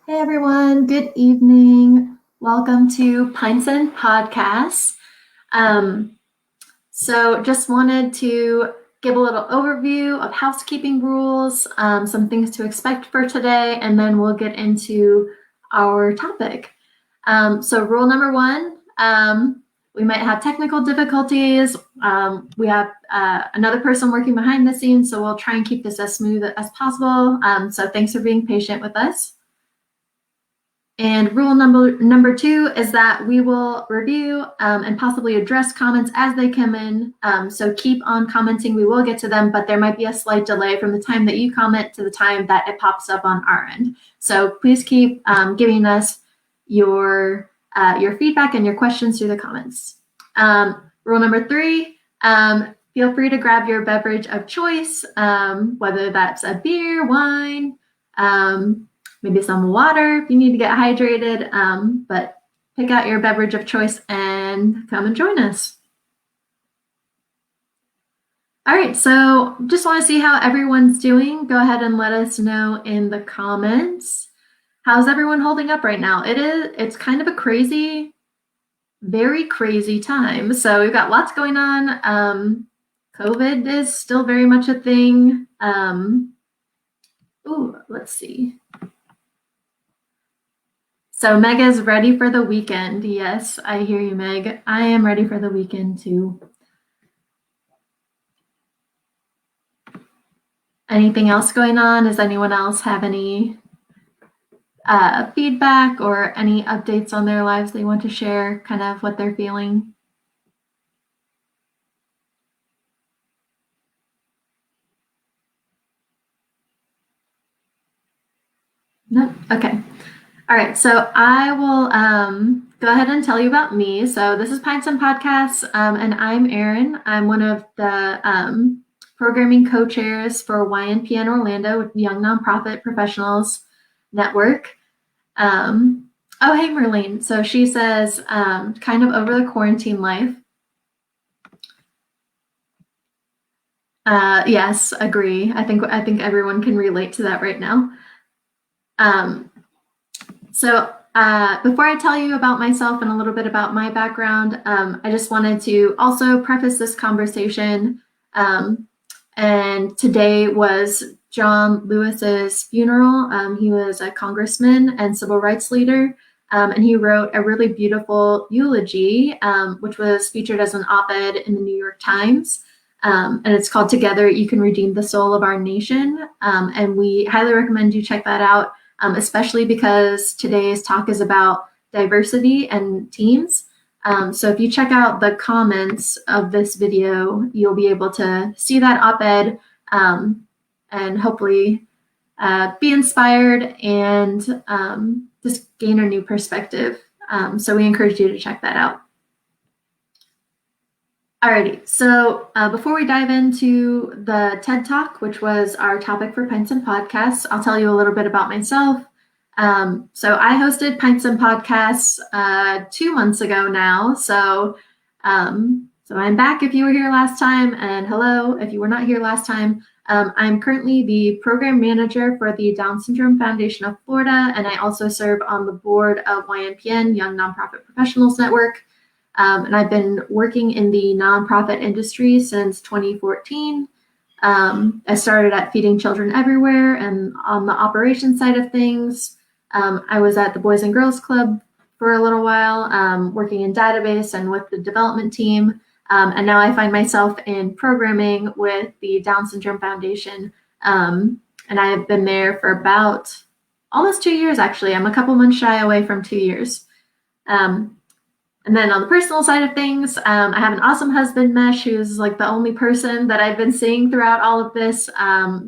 Hey everyone, good evening. Welcome to Pints and Podcast. Just wanted to give a little overview of housekeeping rules, some things to expect for today, and then we'll get into our topic. Rule number one, we might have technical difficulties. We have another person working behind the scenes, so we'll try and keep this as smooth as possible. So thanks for being patient with us. And rule number two is that we will review and possibly address comments as they come in. So keep on commenting. We will get to them, but there might be a slight delay from the time that you comment to the time that it pops up on our end. So please keep giving us your feedback and your questions through the comments. Rule number three, feel free to grab your beverage of choice, whether that's a beer, wine, maybe some water if you need to get hydrated, but pick out your beverage of choice and come and join us. All right, so just want to see how everyone's doing. Go ahead and let us know in the comments. How's everyone holding up right now? It's kind of a crazy, very crazy time. So we've got lots going on. COVID is still very much a thing. Let's see. So Meg is ready for the weekend. Yes, I hear you, Meg. I am ready for the weekend too. Anything else going on? Does anyone else have any feedback or any updates on their lives they want to share, kind of what they're feeling? No? Okay. All right, so I will go ahead and tell you about me. So this is Pints and Podcasts, and I'm Erin. I'm one of the programming co-chairs for YNPN Orlando, with Young Nonprofit Professionals Network. Hey, Merlene. So she says, kind of over the quarantine life. Yes, agree. I think everyone can relate to that right now. Before I tell you about myself and a little bit about my background, I just wanted to also preface this conversation. And today was John Lewis's funeral. He was a congressman and civil rights leader, and he wrote a really beautiful eulogy, which was featured as an op-ed in the New York Times. And it's called "Together You Can Redeem the Soul of Our Nation." And we highly recommend you check that out. Especially because today's talk is about diversity and teams. So if you check out the comments of this video, you'll be able to see that op-ed and hopefully be inspired and just gain a new perspective. So we encourage you to check that out. Alrighty, so before we dive into the TED Talk, which was our topic for Pints and Podcasts, I'll tell you a little bit about myself. So I hosted Pints and Podcasts 2 months ago now. So I'm back if you were here last time, and hello if you were not here last time. I'm currently the program manager for the Down Syndrome Foundation of Florida, and I also serve on the board of YNPN, Young Nonprofit Professionals Network. And I've been working in the nonprofit industry since 2014. I started at Feeding Children Everywhere, and on the operations side of things, I was at the Boys and Girls Club for a little while, working in database and with the development team. And now I find myself in programming with the Down Syndrome Foundation. And I have been there for about almost 2 years, actually. I'm a couple months shy away from 2 years. And then on the personal side of things, I have an awesome husband, Mesh, who's like the only person that I've been seeing throughout all of this.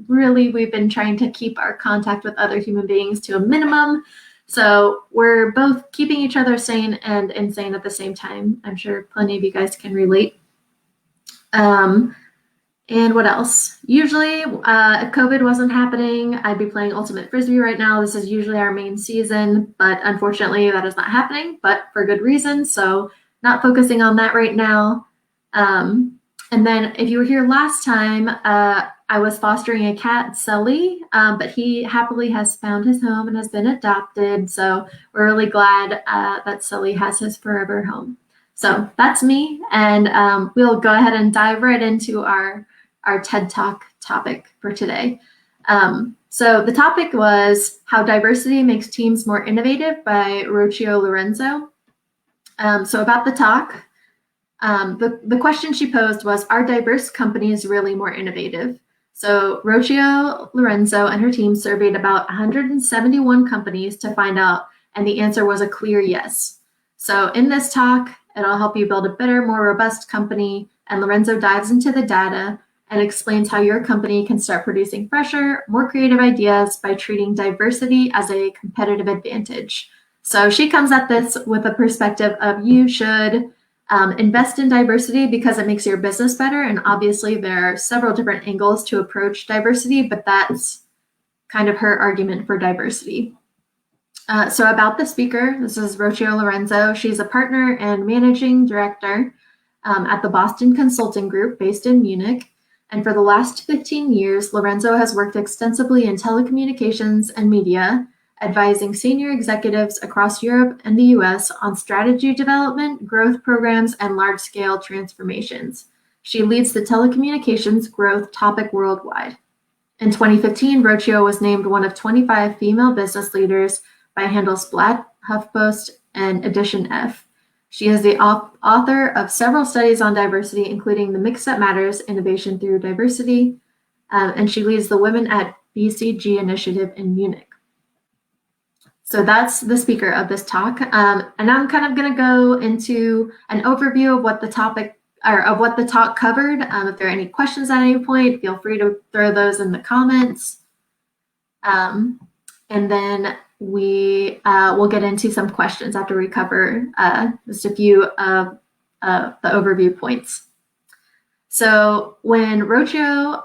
Really, we've been trying to keep our contact with other human beings to a minimum. So we're both keeping each other sane and insane at the same time. I'm sure plenty of you guys can relate. And what else? Usually, if COVID wasn't happening, I'd be playing Ultimate Frisbee right now. This is usually our main season, but unfortunately that is not happening, but for good reason. So not focusing on that right now. And then if you were here last time, I I was fostering a cat, Sully, but he happily has found his home and has been adopted. So we're really glad that Sully has his forever home. So that's me, and we'll go ahead and dive right into our TED Talk topic for today. So the topic was How Diversity Makes Teams More Innovative by Rocio Lorenzo. So about the talk, the question she posed was, are diverse companies really more innovative? So Rocio Lorenzo and her team surveyed about 171 companies to find out, and the answer was a clear yes. So in this talk, it'll help you build a better, more robust company, and Lorenzo dives into the data and explains how your company can start producing fresher, more creative ideas by treating diversity as a competitive advantage. So she comes at this with a perspective of you should invest in diversity because it makes your business better. And obviously there are several different angles to approach diversity, but that's kind of her argument for diversity. So about the speaker, this is Rocio Lorenzo. She's a partner and managing director at the Boston Consulting Group based in Munich. And for the last 15 years, Lorenzo has worked extensively in telecommunications and media, advising senior executives across Europe and the US on strategy development, growth programs, and large-scale transformations. She leads the telecommunications growth topic worldwide. In 2015, Rocio was named one of 25 female business leaders by Handelsblatt, HuffPost, and Edition F. She is the author of several studies on diversity, including The Mix That Matters, Innovation Through Diversity, and she leads the Women at BCG initiative in Munich. So that's the speaker of this talk. And I'm kind of going to go into an overview of what the topic or of what the talk covered. If there are any questions at any point, feel free to throw those in the comments. And then we will get into some questions after we cover just a few of the overview points. So when Rocio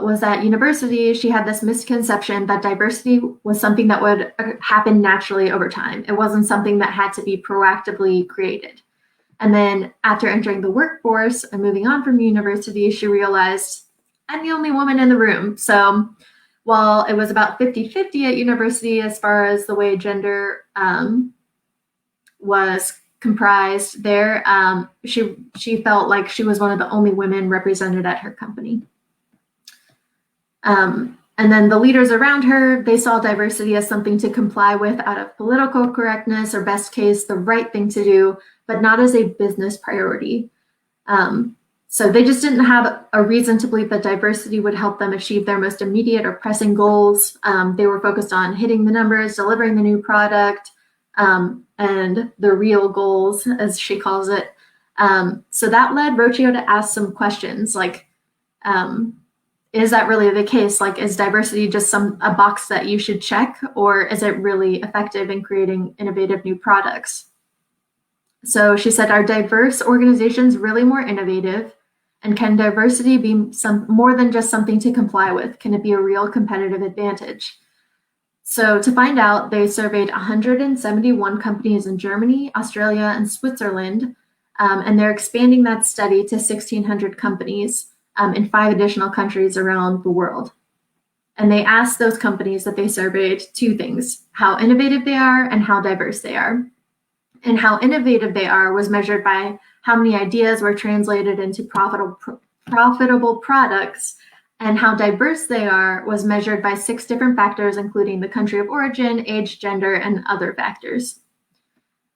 was at university, she had this misconception that diversity was something that would happen naturally over time. It wasn't something that had to be proactively created. And then after entering the workforce and moving on from university, she realized, I'm the only woman in the room. So while it was about 50-50 at university as far as the way gender was comprised there, she felt like she was one of the only women represented at her company. And then the leaders around her, they saw diversity as something to comply with out of political correctness, or best case, the right thing to do, but not as a business priority. So they just didn't have a reason to believe that diversity would help them achieve their most immediate or pressing goals. They were focused on hitting the numbers, delivering the new product, and the real goals, as she calls it. So that led Rocio to ask some questions like, is that really the case? Like, is diversity just a box that you should check, or is it really effective in creating innovative new products? So she said, are diverse organizations really more innovative? And can diversity be more than just something to comply with? Can it be a real competitive advantage? So to find out, they surveyed 171 companies in Germany, Australia, and Switzerland, and they're expanding that study to 1,600 companies in 5 additional countries around the world. And they asked those companies that they surveyed 2 things: how innovative they are and how diverse they are. And how innovative they are was measured by how many ideas were translated into profitable products, and how diverse they are was measured by 6 different factors, including the country of origin, age, gender, and other factors.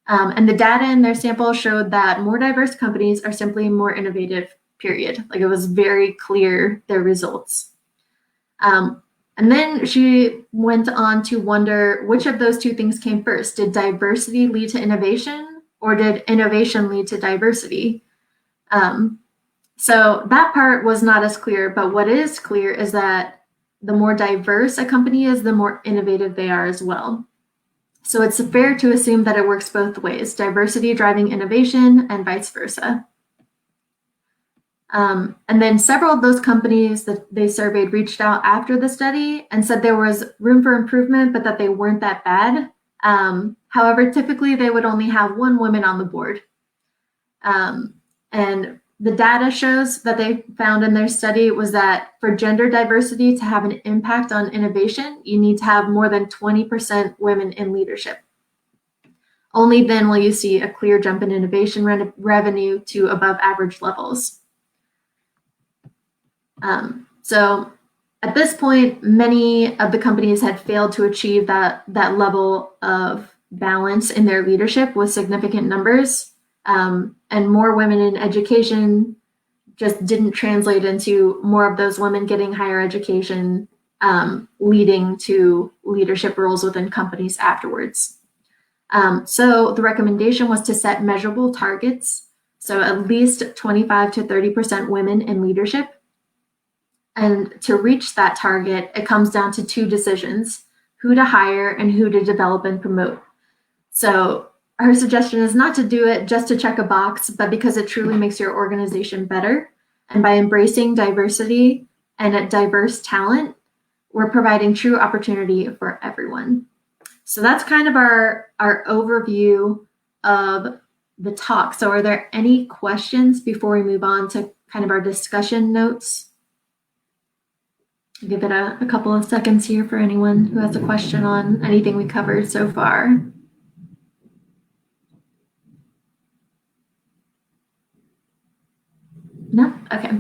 And the data in their sample showed that more diverse companies are simply more innovative, period. Like, it was very clear, their results. And then she went on to wonder which of those 2 things came first. Did diversity lead to innovation, or did innovation lead to diversity? So that part was not as clear, but what is clear is that the more diverse a company is, the more innovative they are as well. So it's fair to assume that it works both ways, diversity driving innovation and vice versa. And then several of those companies that they surveyed reached out after the study and said there was room for improvement, but that they weren't that bad. However, typically they would only have 1 woman on the board. And the data shows that they found in their study was that for gender diversity to have an impact on innovation, you need to have more than 20% women in leadership. Only then will you see a clear jump in innovation revenue to above average levels. So at this point, many of the companies had failed to achieve that level of balance in their leadership with significant numbers. And more women in education just didn't translate into more of those women getting higher education, leading to leadership roles within companies afterwards. So the recommendation was to set measurable targets. So at least 25 to 30% women in leadership. And to reach that target, it comes down to two decisions: who to hire and who to develop and promote. So her suggestion is not to do it just to check a box, but because it truly makes your organization better. And by embracing diversity and a diverse talent, we're providing true opportunity for everyone. So that's kind of our overview of the talk. So are there any questions before we move on to kind of our discussion notes? I'll give it a couple of seconds here for anyone who has a question on anything we covered so far. No? Okay.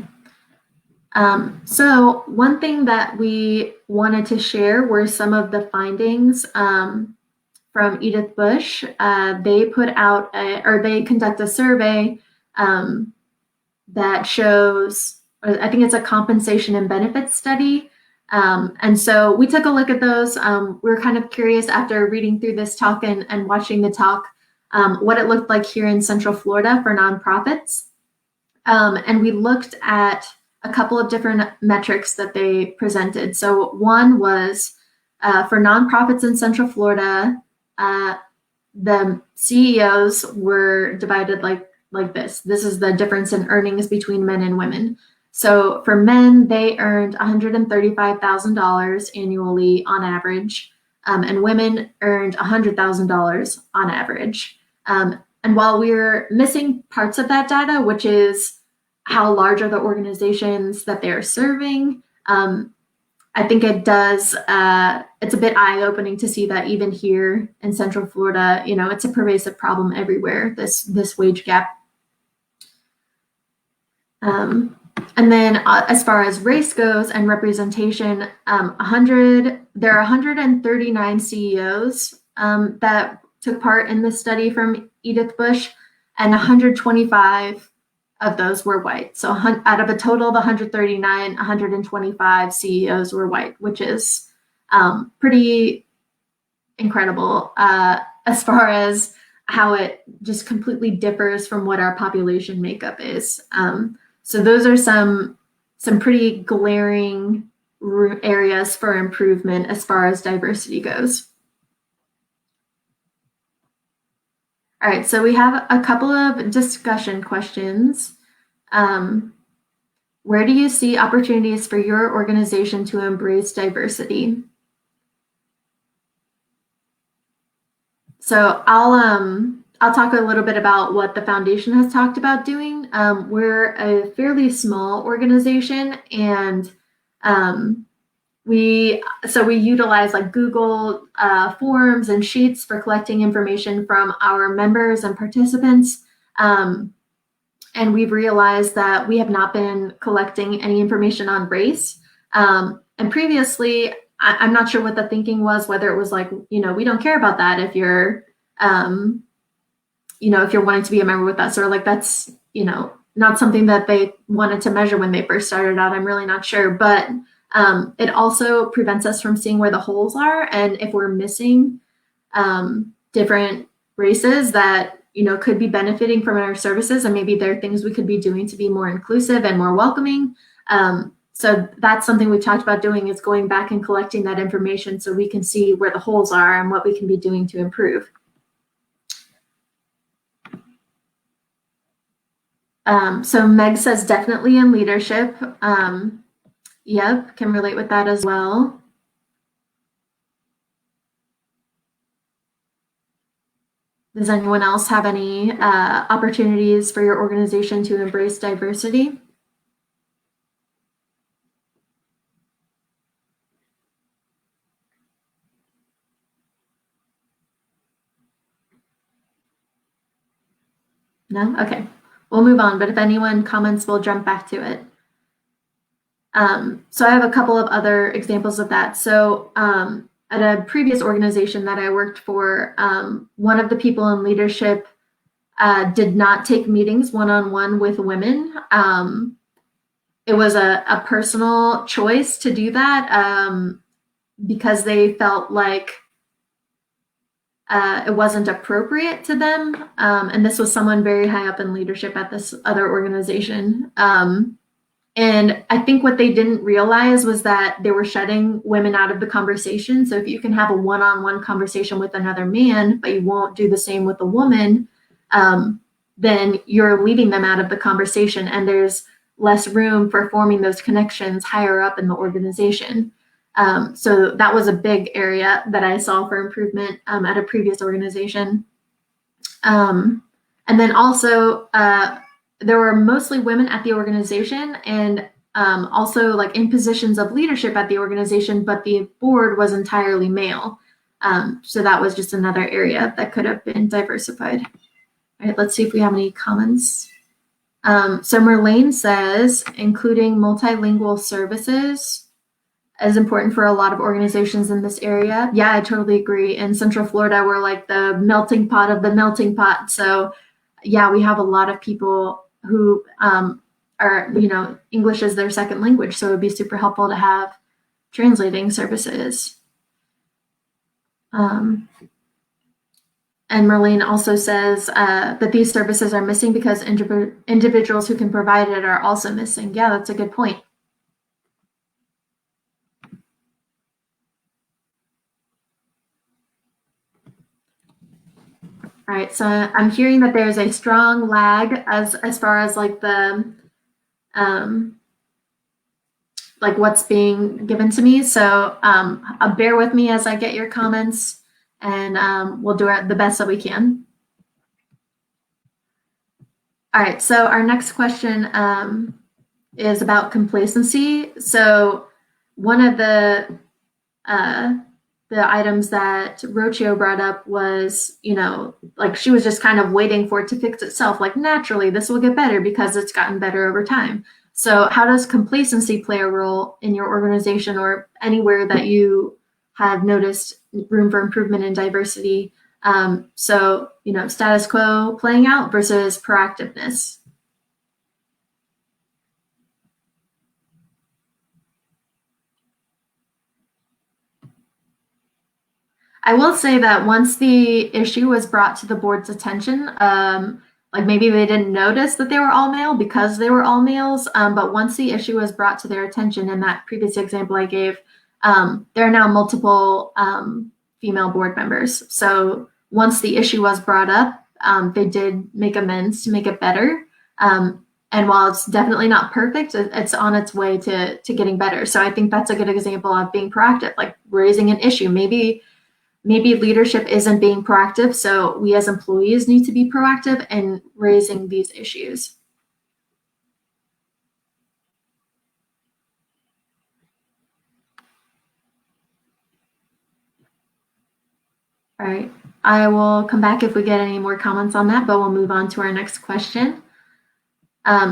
So one thing that we wanted to share were some of the findings from Edith Bush. They put out they conduct a survey that shows, I think it's a compensation and benefits study. And so we took a look at those. We were kind of curious after reading through this talk and watching the talk, what it looked like here in Central Florida for nonprofits. And we looked at a couple of different metrics that they presented. So one was for nonprofits in Central Florida, the CEOs were divided like this. This is the difference in earnings between men and women. So for men, they earned $135,000 annually on average, and women earned $100,000 on average. And while we're missing parts of that data, which is how large are the organizations that they're serving, I think it does, it's a bit eye-opening to see that even here in Central Florida, it's a pervasive problem everywhere, this wage gap. And then as far as race goes and representation, there are 139 CEOs that took part in the study from Edith Bush, and 125 of those were white. So out of a total of 139, 125 CEOs were white, which is pretty incredible as far as how it just completely differs from what our population makeup is. So those are some pretty glaring areas for improvement as far as diversity goes. All right, so we have a couple of discussion questions. Where do you see opportunities for your organization to embrace diversity? So I'll talk a little bit about what the foundation has talked about doing. We're a fairly small organization, and we utilize like Google Forms and Sheets for collecting information from our members and participants. And we've realized that we have not been collecting any information on race. And previously, I'm not sure what the thinking was, whether it was like, we don't care about that if you're, if you're wanting to be a member with us, or like that's, not something that they wanted to measure when they first started out. I'm really not sure, but it also prevents us from seeing where the holes are. And if we're missing different races that, could be benefiting from our services, and maybe there are things we could be doing to be more inclusive and more welcoming. So that's something we've talked about doing, is going back and collecting that information so we can see where the holes are and what we can be doing to improve. So Meg says definitely in leadership. Yep, can relate with that as well. Does anyone else have any opportunities for your organization to embrace diversity? No? Okay. We'll move on, but if anyone comments, we'll jump back to it. So I have a couple of other examples of that. So at a previous organization that I worked for, one of the people in leadership did not take meetings one-on-one with women. It was a personal choice to do that because they felt like it wasn't appropriate to them. And this was someone very high up in leadership at this other organization. And I think what they didn't realize was that they were shutting women out of the conversation. So if you can have a one-on-one conversation with another man, but you won't do the same with a woman, then you're leaving them out of the conversation, and there's less room for forming those connections higher up in the organization. So that was a big area that I saw for improvement at a previous organization. And then also, there were mostly women at the organization, and also like in positions of leadership at the organization, but the board was entirely male. So that was just another area that could have been diversified. All right, let's see if we have any comments. So Merlane says, including multilingual services is important for a lot of organizations in this area. Yeah, I totally agree. In Central Florida, we're like the melting pot of the melting pot. So yeah, we have a lot of people who are, English is their second language. So it would be super helpful to have translating services. And Merlane also says that these services are missing because individuals who can provide it are also missing. Yeah, that's a good point. All right, so I'm hearing that there's a strong lag as far as like the like what's being given to me. So bear with me as I get your comments, and we'll do the best that we can. All right, so our next question is about complacency. So one of the items that Rocio brought up was, like she was just kind of waiting for it to fix itself. Like naturally, this will get better because it's gotten better over time. So how does complacency play a role in your organization or anywhere that you have noticed room for improvement and diversity? So, status quo playing out versus proactiveness. I will say that once the issue was brought to the board's attention, like maybe they didn't notice that they were all male because they were all males, but once the issue was brought to their attention in that previous example I gave, there are now multiple female board members. So once the issue was brought up, they did make amends to make it better. And while it's definitely not perfect, it's on its way to getting better. So I think that's a good example of being proactive, like raising an issue. Maybe leadership isn't being proactive, so we as employees need to be proactive in raising these issues. All right, I will come back if we get any more comments on that, but we'll move on to our next question.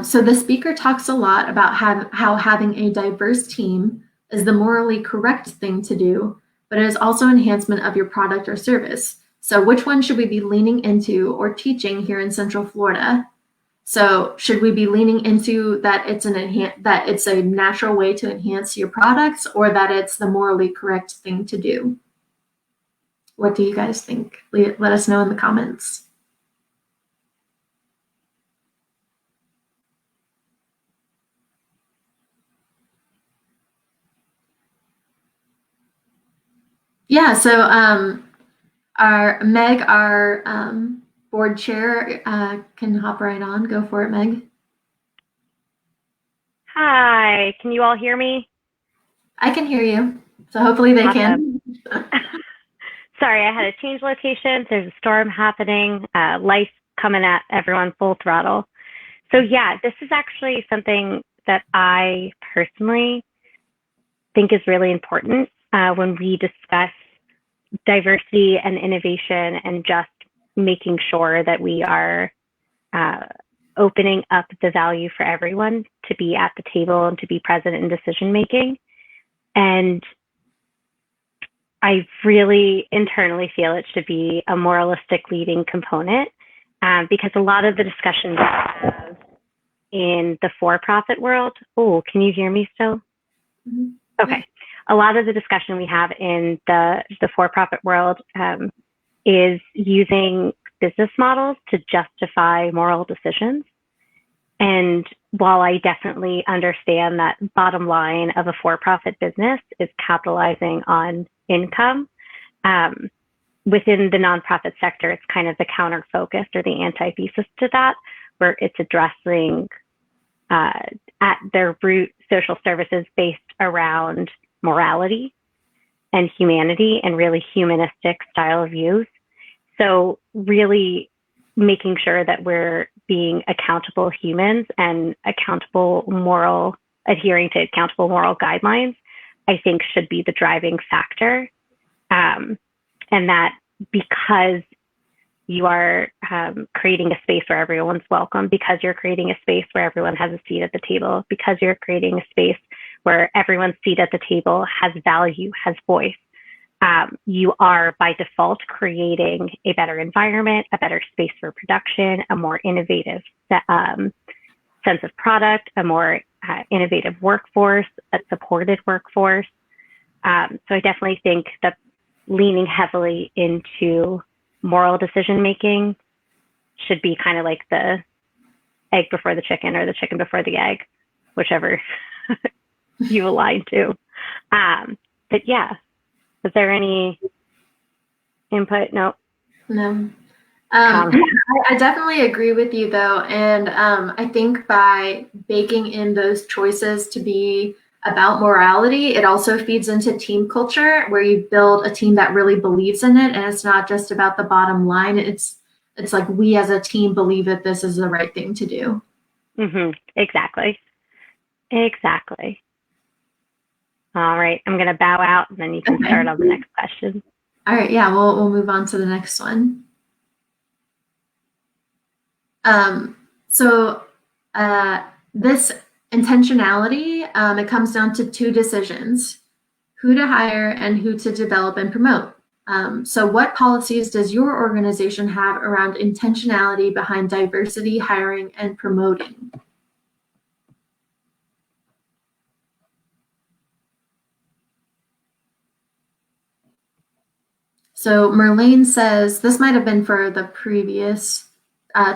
So the speaker talks a lot about how having a diverse team is the morally correct thing to do, but it is also enhancement of your product or service. So which one should we be leaning into or teaching here in Central Florida? So should we be leaning into that it's that it's a natural way to enhance your products, or that it's the morally correct thing to do? What do you guys think? Let us know in the comments. Yeah, so our Meg, our board chair, can hop right on. Go for it, Meg. Hi, can you all hear me? I can hear you. So hopefully they can. Sorry, I had to change locations. There's a storm happening, life coming at everyone full throttle. So yeah, this is actually something that I personally think is really important when we discuss diversity and innovation and just making sure that we are opening up the value for everyone to be at the table and to be present in decision making. And I really internally feel it should be a moralistic leading component because a lot of the discussions in the for-profit world, oh, can you hear me still? Mm-hmm. Okay. A lot of the discussion we have in the for-profit world is using business models to justify moral decisions. And while I definitely understand that bottom line of a for-profit business is capitalizing on income, within the nonprofit sector, it's kind of the counter focus or the antithesis to that, where it's addressing at their root social services based around morality and humanity and really humanistic style of views. So really making sure that we're being accountable humans and adhering to accountable moral guidelines, I think should be the driving factor. And that because you are creating a space where everyone's welcome, because you're creating a space where everyone has a seat at the table, because you're creating a space where everyone's seat at the table has value, has voice, you are by default creating a better environment, a better space for production, a more innovative sense of product, a more innovative workforce, a supported workforce. So I definitely think that leaning heavily into moral decision making should be kind of like the egg before the chicken or the chicken before the egg, whichever you align to. But yeah, is there any input? No. I definitely agree with you though. And I think by baking in those choices to be about morality, it also feeds into team culture where you build a team that really believes in it. And it's not just about the bottom line. It's like we as a team believe that this is the right thing to do. Mm-hmm. Exactly. All right. I'm going to bow out and then you can start on the next question. All right. Yeah, we'll move on to the next one. This intentionality, it comes down to two decisions: who to hire and who to develop and promote. So what policies does your organization have around intentionality behind diversity, hiring, and promoting? So Merlane says, this might have been for the previous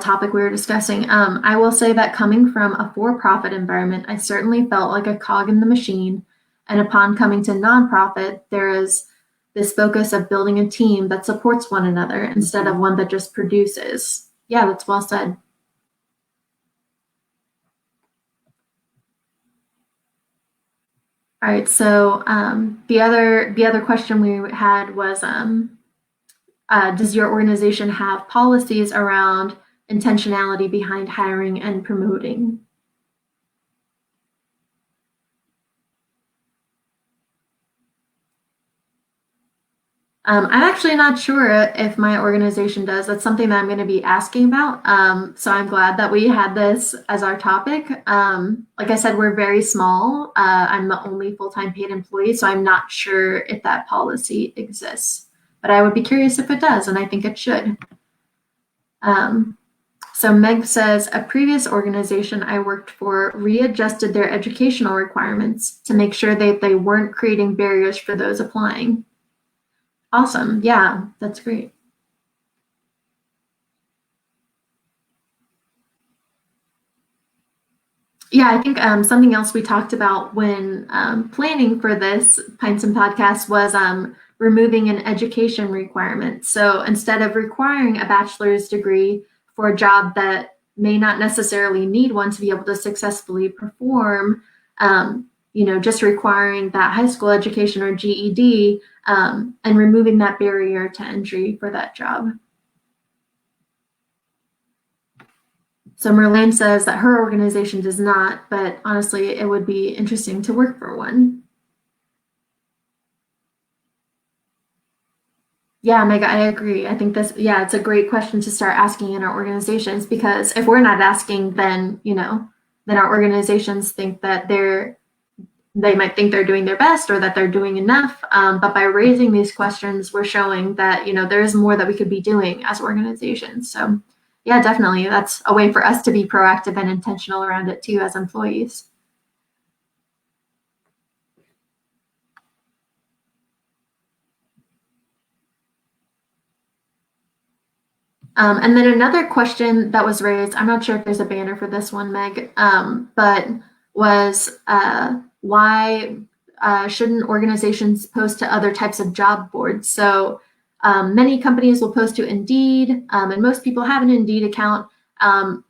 topic we were discussing. I will say that coming from a for-profit environment, I certainly felt like a cog in the machine. And upon coming to nonprofit, there is this focus of building a team that supports one another instead of one that just produces. Yeah, that's well said. All right, so the other question we had was, does your organization have policies around intentionality behind hiring and promoting? I'm actually not sure if my organization does. That's something that I'm going to be asking about. So I'm glad that we had this as our topic. Like I said, we're very small. I'm the only full-time paid employee, so I'm not sure if that policy exists. But I would be curious if it does, and I think it should. So Meg says, a previous organization I worked for readjusted their educational requirements to make sure that they weren't creating barriers for those applying. Awesome. Yeah, that's great. Yeah, I think something else we talked about when planning for this Pints and Podcast was removing an education requirement. So instead of requiring a bachelor's degree for a job that may not necessarily need one to be able to successfully perform, just requiring that high school education or GED, and removing that barrier to entry for that job. So Merlane says that her organization does not, but honestly, it would be interesting to work for one. Yeah, Meg, I agree. I think it's a great question to start asking in our organizations, because if we're not asking, then, then our organizations think that they might think they're doing their best or that they're doing enough. But by raising these questions, we're showing that, there is more that we could be doing as organizations. So yeah, definitely. That's a way for us to be proactive and intentional around it too as employees. And then another question that was raised, I'm not sure if there's a banner for this one, Meg, but was why shouldn't organizations post to other types of job boards? So many companies will post to Indeed, and most people have an Indeed account.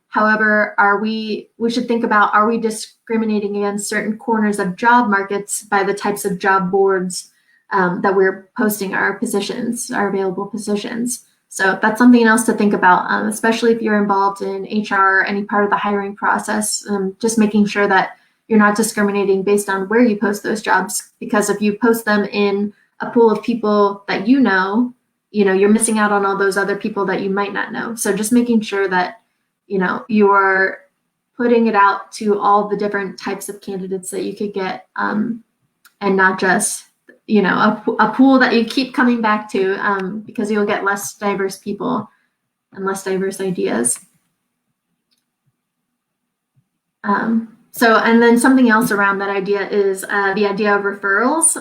However, we should think about, are we discriminating against certain corners of job markets by the types of job boards that we're posting our positions, our available positions? So that's something else to think about, especially if you're involved in HR or any part of the hiring process, just making sure that you're not discriminating based on where you post those jobs. Because if you post them in a pool of people that you're missing out on all those other people that you might not know. So just making sure that, you are putting it out to all the different types of candidates that you could get, and not just a pool that you keep coming back to, because you'll get less diverse people and less diverse ideas. And then something else around that idea is the idea of referrals,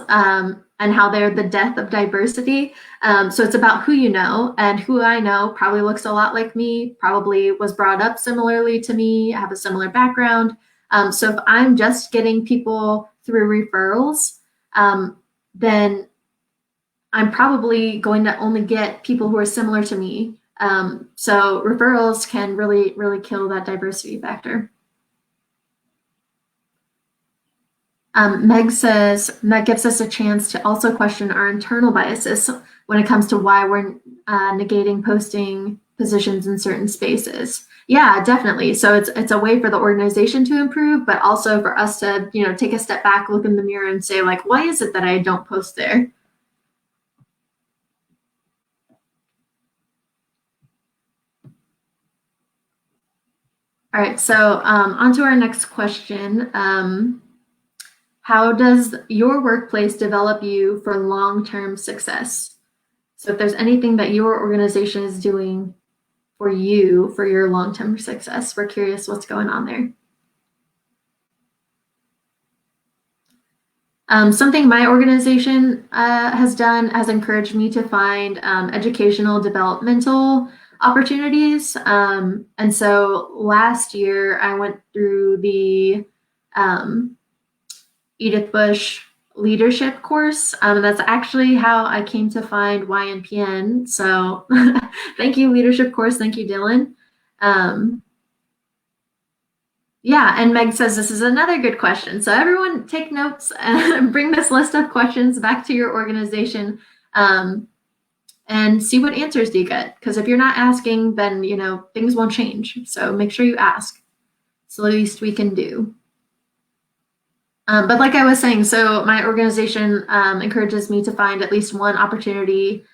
and how they're the death of diversity. So it's about who you know, and who I know probably looks a lot like me, probably was brought up similarly to me, have a similar background. So if I'm just getting people through referrals, then I'm probably going to only get people who are similar to me. So referrals can really, really kill that diversity factor. Meg says that gives us a chance to also question our internal biases when it comes to why we're negating posting positions in certain spaces. Yeah, definitely. So it's a way for the organization to improve, but also for us to, take a step back, look in the mirror and say, like, why is it that I don't post there? All right, so on to our next question. How does your workplace develop you for long-term success? So if there's anything that your organization is doing for you for your long-term success, we're curious what's going on there. Something my organization has done has encouraged me to find educational developmental opportunities. And so last year I went through the Edith Bush leadership course. That's actually how I came to find YNPN. So thank you, leadership course. Thank you, Dylan. Yeah, and Meg says this is another good question. So everyone take notes and bring this list of questions back to your organization, and see what answers you get. Because if you're not asking, then things won't change. So make sure you ask. It's the least we can do. But like I was saying, so my organization encourages me to find at least one opportunity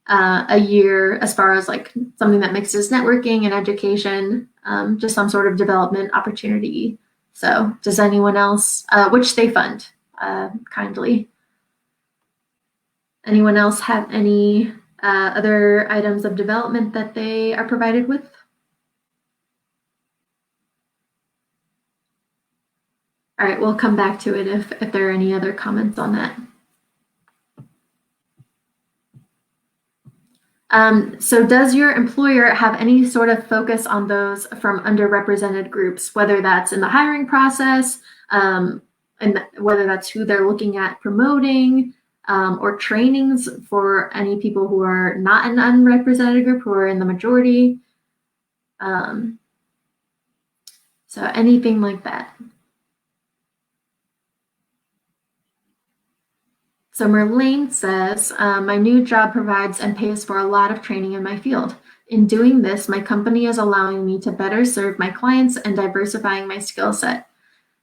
a year, as far as like something that mixes networking and education, just some sort of development opportunity. So does anyone else, which they fund kindly. Anyone else have any other items of development that they are provided with? All right, we'll come back to it if there are any other comments on that. So does your employer have any sort of focus on those from underrepresented groups, whether that's in the hiring process, and whether that's who they're looking at promoting, or trainings for any people who are not an unrepresented group, who are in the majority? So anything like that. So Merlane says, my new job provides and pays for a lot of training in my field. In doing this, my company is allowing me to better serve my clients and diversifying my skill set.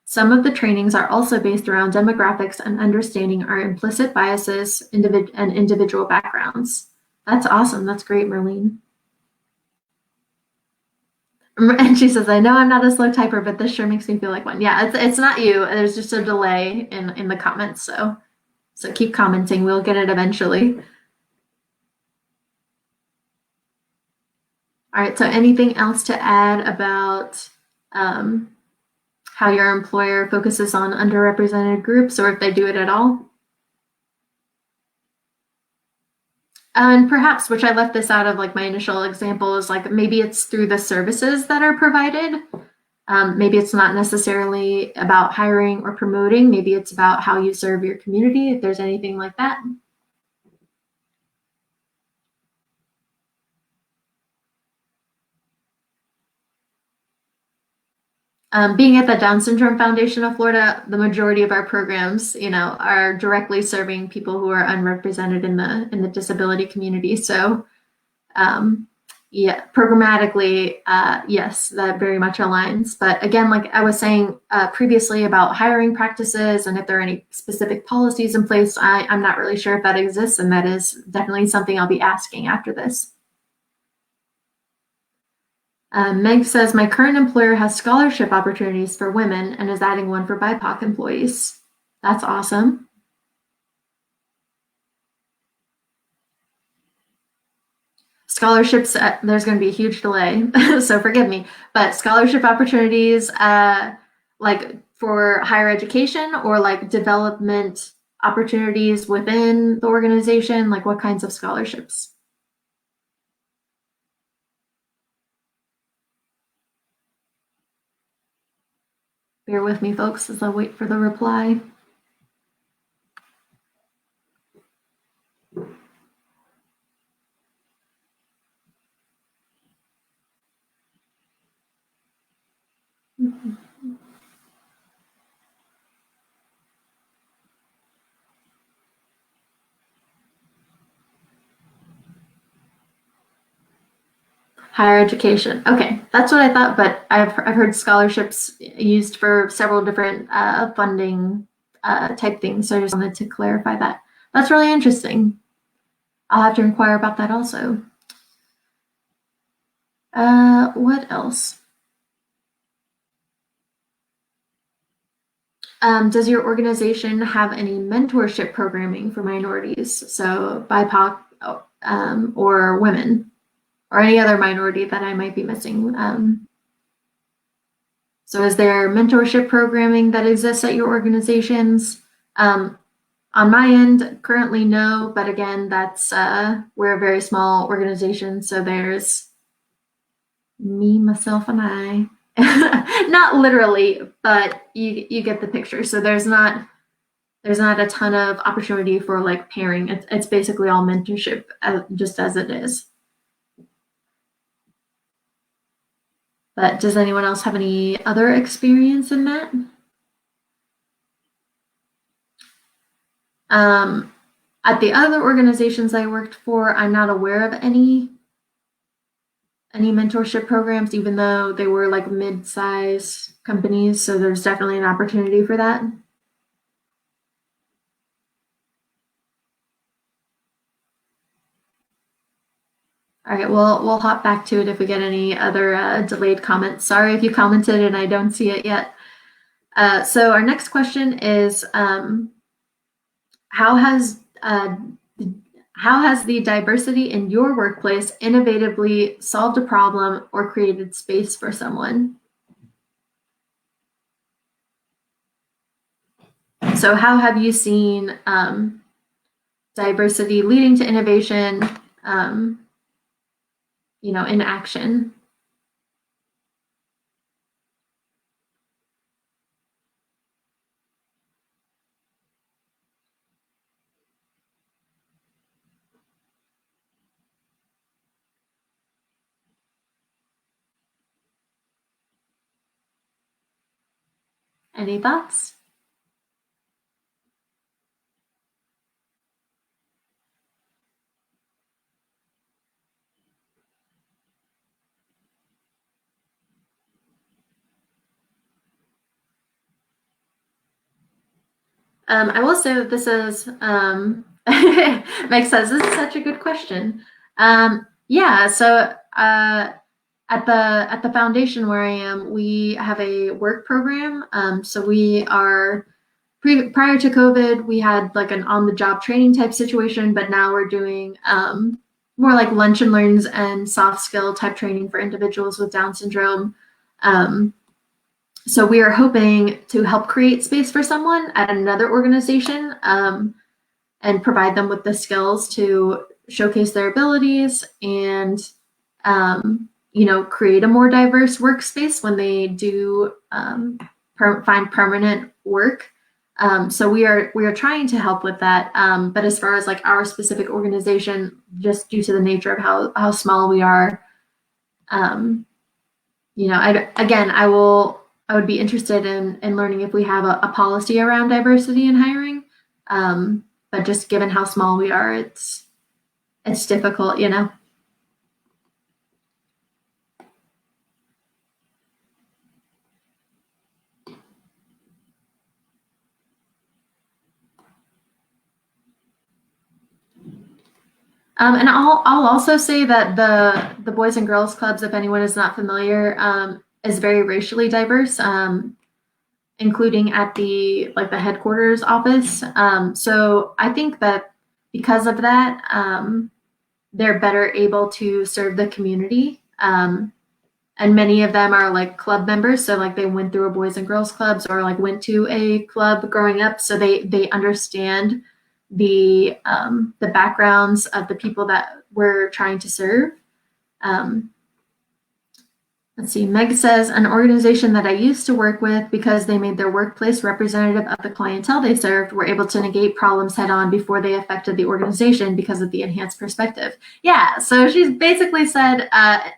Some of the trainings are also based around demographics and understanding our implicit biases and individual backgrounds. That's awesome. That's great, Merlene. And she says, I know I'm not a slow typer, but this sure makes me feel like one. Yeah, it's not you. There's just a delay in the comments. So keep commenting. We'll get it eventually. All right. So anything else to add about how your employer focuses on underrepresented groups, or if they do it at all? And perhaps, which I left this out of like my initial example, is like maybe it's through the services that are provided. Maybe it's not necessarily about hiring or promoting. Maybe it's about how you serve your community, if there's anything like that. Being at the Down Syndrome Foundation of Florida, the majority of our programs, are directly serving people who are unrepresented in the disability community. So, yeah, programmatically, yes, that very much aligns. But again, like I was saying previously about hiring practices and if there are any specific policies in place, I'm not really sure if that exists, and that is definitely something I'll be asking after this. Meg says, my current employer has scholarship opportunities for women and is adding one for BIPOC employees. That's awesome. Scholarships, there's going to be a huge delay, so forgive me, but scholarship opportunities like for higher education or like development opportunities within the organization, like what kinds of scholarships? Bear with me, folks, as I wait for the reply. Mm-hmm. Higher education. Okay, that's what I thought, but I've heard scholarships used for several different funding type things. So I just wanted to clarify that. That's really interesting. I'll have to inquire about that also. What else? Does your organization have any mentorship programming for minorities? So BIPOC or women or any other minority that I might be missing? So is there mentorship programming that exists at your organizations? On my end, currently no, but again, that's we're a very small organization, so there's me, myself, and I. Not literally, but you get the picture. So there's not a ton of opportunity for like pairing. It's basically all mentorship, just as it is. But does anyone else have any other experience in that? At the other organizations I worked for, I'm not aware of any mentorship programs, even though they were like mid-size companies. So there's definitely an opportunity for that. All right, we'll hop back to it if we get any other delayed comments. Sorry if you commented and I don't see it yet. So our next question is, how has the diversity in your workplace innovatively solved a problem or created space for someone? So how have you seen diversity leading to innovation, in action? Any thoughts? I will say that this is Meg says this is such a good question. Yeah, so at the foundation where I am, we have a work program. So we are prior to COVID, we had like an on-the-job training type situation, but now we're doing more like lunch and learns and soft skill type training for individuals with Down syndrome. So we are hoping to help create space for someone at another organization and provide them with the skills to showcase their abilities and create a more diverse workspace when they do find permanent work. So we are trying to help with that. But as far as like our specific organization, just due to the nature of how small we are, I would be interested in learning if we have a policy around diversity in hiring. But just given how small we are, it's difficult, And I'll also say that the Boys and Girls Clubs, if anyone is not familiar, is very racially diverse, including at the headquarters office. So I think that because of that, they're better able to serve the community. And many of them are like club members, so like they went through a Boys and Girls Clubs or like went to a club growing up, so they understand the backgrounds of the people that we're trying to serve. Let's see, Meg says, an organization that I used to work with, because they made their workplace representative of the clientele they served, were able to negate problems head on before they affected the organization because of the enhanced perspective. Yeah, so she's basically said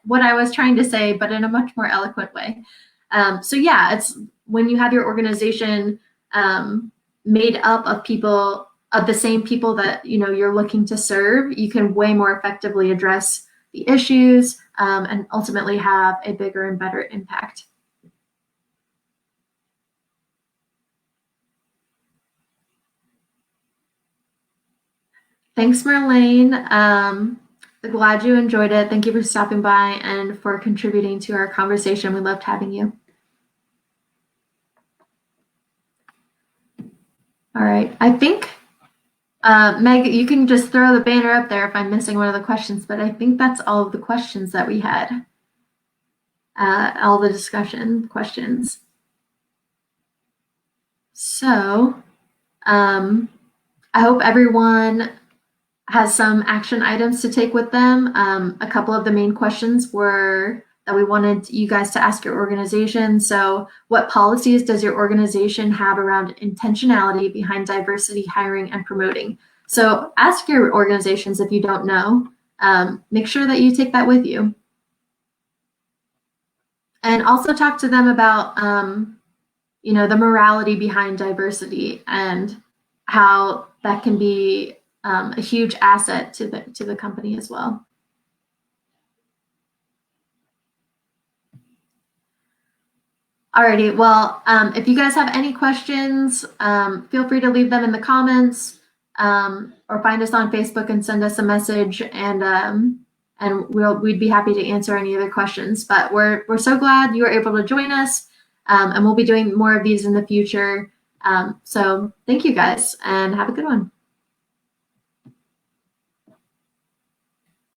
what I was trying to say, but in a much more eloquent way. So yeah, it's when you have your organization made up of people, of the same people that you're looking to serve, you can way more effectively address the issues and ultimately have a bigger and better impact. Thanks, Marlene. Glad you enjoyed it. Thank you for stopping by and for contributing to our conversation. We loved having you. All right, I think Meg, you can just throw the banner up there if I'm missing one of the questions, but I think that's all of the questions that we had. All the discussion questions. So I hope everyone has some action items to take with them. A couple of the main questions were that we wanted you guys to ask your organization. So what policies does your organization have around intentionality behind diversity, hiring, and promoting? So ask your organizations if you don't know. Make sure that you take that with you. And also talk to them about, the morality behind diversity and how that can be a huge asset to the company as well. Alrighty, well, if you guys have any questions, feel free to leave them in the comments or find us on Facebook and send us a message, and we'd be happy to answer any other questions. But we're so glad you were able to join us, and we'll be doing more of these in the future. So thank you guys, and have a good one.